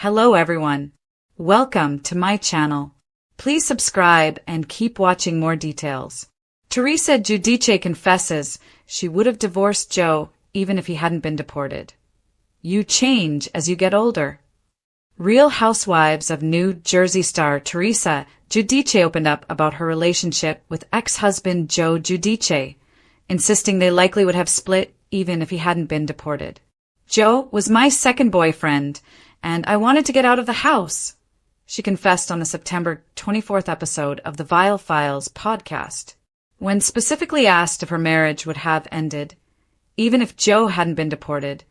Hello everyone. Welcome to my channel. Please subscribe and keep watching more details. Teresa Giudice confesses she would have divorced Joe even if he hadn't been deported. You change as you get older. Real Housewives of New Jersey star Teresa Giudice opened up about her relationship with ex-husband Joe Giudice, insisting they likely would have split even if he hadn't been deported. Joe was my second boyfriend, and I wanted to get out of the house, she confessed on the September 24th episode of the Vile Files podcast. When specifically asked if her marriage would have ended, even if Joe hadn't been deported,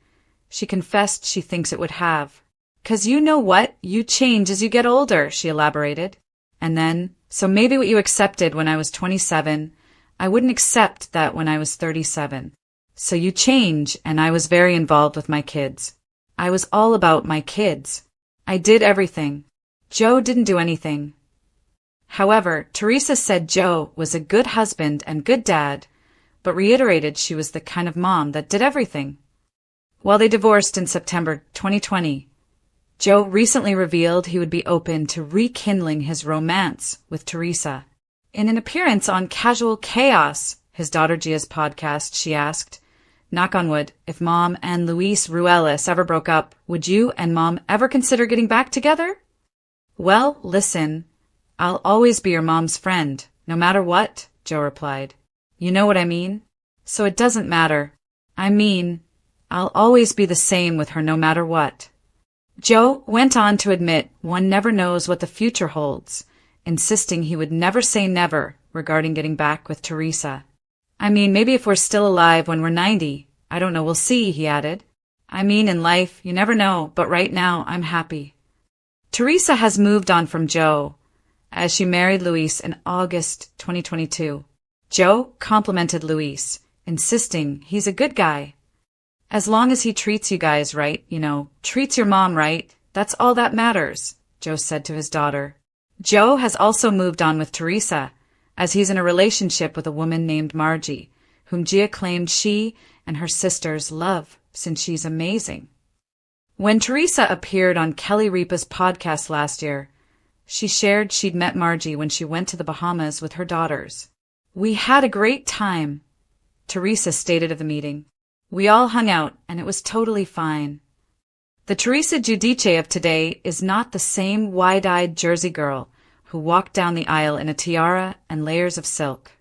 she confessed she thinks it would have. "'Cause you know what? You change as you get older," she elaborated. And then, "So maybe what you accepted when I was 27, I wouldn't accept that when I was 37. So you change, and I was very involved with my kids. I was all about my kids. I did everything. Joe didn't do anything." However, Teresa said Joe was a good husband and good dad, but reiterated she was the kind of mom that did everything. While they divorced in September 2020, Joe recently revealed he would be open to rekindling his romance with Teresa. In an appearance on Casual Chaos, his daughter Gia's podcast, she asked, "Knock on wood, if Mom and Luis Ruelas ever broke up, would you and Mom ever consider getting back together?" "Well, listen, I'll always be your mom's friend, no matter what," Joe replied. "You know what I mean? So it doesn't matter. I mean, I'll always be the same with her no matter what." Joe went on to admit one never knows what the future holds, insisting he would never say never regarding getting back with Teresa. "I mean, maybe if we're still alive when we're 90, I don't know, we'll see," he added. "I mean, in life, you never know, but right now, I'm happy." Teresa has moved on from Joe, as she married Luis in August 2022. Joe complimented Luis, insisting he's a good guy. "As long as he treats you guys right, treats your mom right, that's all that matters," Joe said to his daughter. Joe has also moved on with Teresa, as he's in a relationship with a woman named Margie, whom Gia claimed she and her sisters love since she's amazing. When Teresa appeared on Kelly Ripa's podcast last year, she shared she'd met Margie when she went to the Bahamas with her daughters. "We had a great time," Teresa stated of the meeting. "We all hung out, and it was totally fine." The Teresa Giudice of today is not the same wide-eyed Jersey girl who walked down the aisle in a tiara and layers of silk.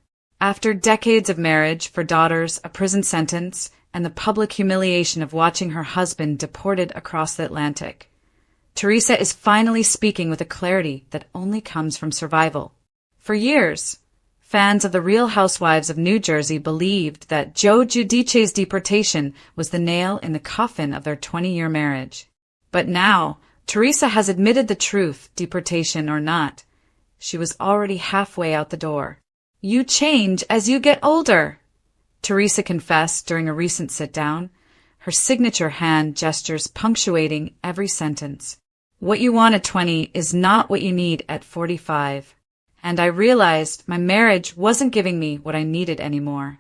After decades of marriage, for daughters, a prison sentence, and the public humiliation of watching her husband deported across the Atlantic, Teresa is finally speaking with a clarity that only comes from survival. For years, fans of the Real Housewives of New Jersey believed that Joe Giudice's deportation was the nail in the coffin of their 20-year marriage. But now, Teresa has admitted the truth, deportation or not. She was already halfway out the door. "You change as you get older," Teresa confessed during a recent sit-down, her signature hand gestures punctuating every sentence. "What you want at 20 is not what you need at 45. And I realized my marriage wasn't giving me what I needed anymore."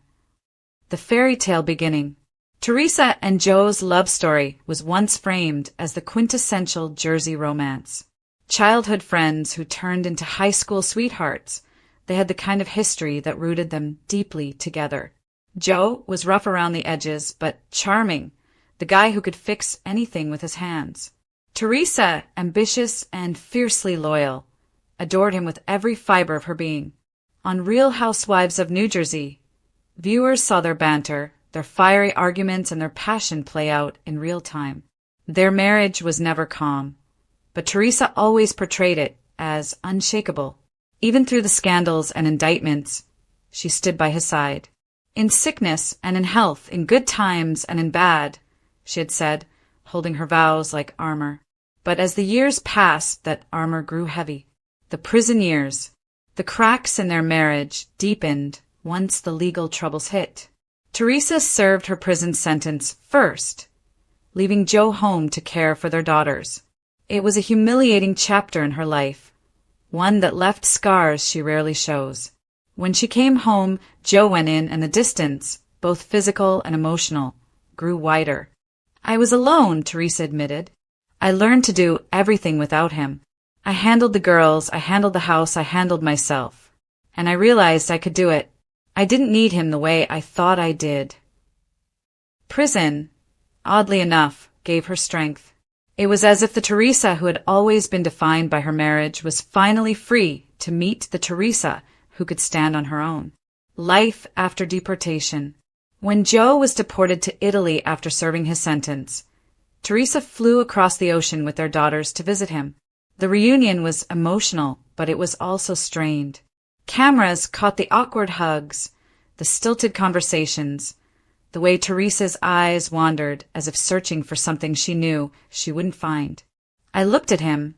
The fairy tale beginning. Teresa and Joe's love story was once framed as the quintessential Jersey romance. Childhood friends who turned into high school sweethearts, they had the kind of history that rooted them deeply together. Joe was rough around the edges, but charming, the guy who could fix anything with his hands. Teresa, ambitious and fiercely loyal, adored him with every fiber of her being. On Real Housewives of New Jersey, viewers saw their banter, their fiery arguments, and their passion play out in real time. Their marriage was never calm, but Teresa always portrayed it as unshakable. Even through the scandals and indictments, she stood by his side. "In sickness and in health, in good times and in bad," she had said, holding her vows like armor. But as the years passed, that armor grew heavy. The prison years, the cracks in their marriage deepened once the legal troubles hit. Teresa served her prison sentence first, leaving Joe home to care for their daughters. It was a humiliating chapter in her life, one that left scars she rarely shows. When she came home, Joe went in, and the distance, both physical and emotional, grew wider. "I was alone," Teresa admitted. I learned to do everything without him. I handled the girls, I handled the house, I handled myself. And I realized I could do it. I didn't need him the way I thought I did. Prison, oddly enough, gave her strength. It was as if the Teresa who had always been defined by her marriage was finally free to meet the Teresa who could stand on her own. Life after deportation. When Joe was deported to Italy after serving his sentence, Teresa flew across the ocean with their daughters to visit him. The reunion was emotional, but it was also strained. Cameras caught the awkward hugs, the stilted conversations, the way Teresa's eyes wandered as if searching for something she knew she wouldn't find. I looked at him,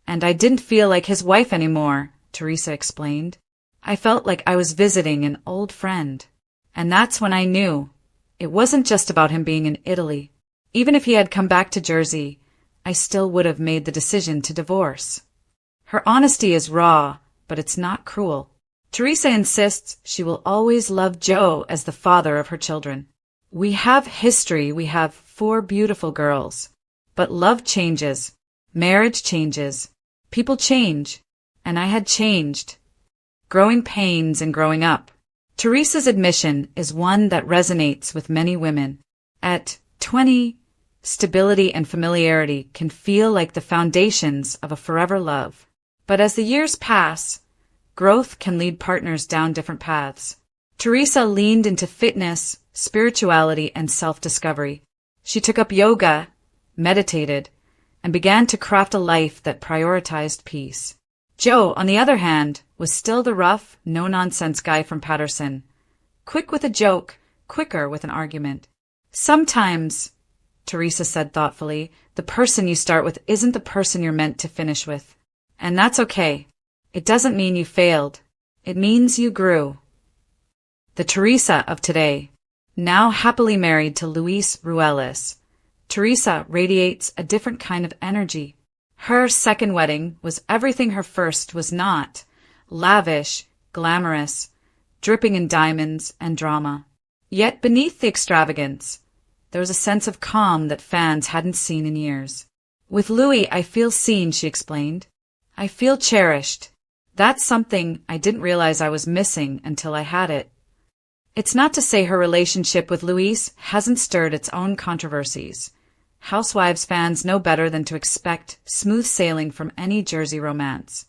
and I didn't feel like his wife anymore, Teresa explained. I felt like I was visiting an old friend. And that's when I knew it wasn't just about him being in Italy. Even if he had come back to Jersey, I still would have made the decision to divorce. Her honesty is raw, but it's not cruel. Teresa insists she will always love Joe as the father of her children. We have history, we have 4 beautiful girls. But love changes, marriage changes, people change, and I had changed. Growing pains and growing up. Teresa's admission is one that resonates with many women. At 20, stability and familiarity can feel like the foundations of a forever love. But as the years pass, growth can lead partners down different paths. Teresa leaned into fitness, spirituality, and self-discovery. She took up yoga, meditated, and began to craft a life that prioritized peace. Joe, on the other hand, was still the rough, no-nonsense guy from Patterson. Quick with a joke, quicker with an argument. Sometimes, Teresa said thoughtfully, the person you start with isn't the person you're meant to finish with. And that's okay. It doesn't mean you failed. It means you grew. The Teresa of today, now happily married to Luis Ruelas, Teresa radiates a different kind of energy. Her second wedding was everything her first was not. Lavish, glamorous, dripping in diamonds and drama. Yet beneath the extravagance, there was a sense of calm that fans hadn't seen in years. With Louis, I feel seen, she explained. I feel cherished. That's something I didn't realize I was missing until I had it. It's not to say her relationship with Luis hasn't stirred its own controversies. Housewives fans know better than to expect smooth sailing from any Jersey romance.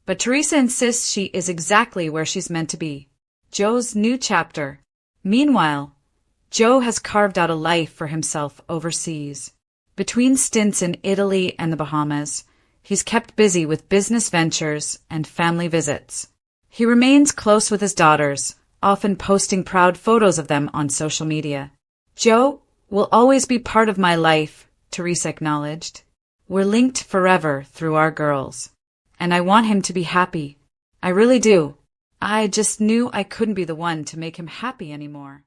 But Teresa insists she is exactly where she's meant to be. Joe's new chapter. Meanwhile, Joe has carved out a life for himself overseas. Between stints in Italy and the Bahamas, he's kept busy with business ventures and family visits. He remains close with his daughters, often posting proud photos of them on social media. Joe will always be part of my life, Teresa acknowledged. We're linked forever through our girls. And I want him to be happy. I really do. I just knew I couldn't be the one to make him happy anymore.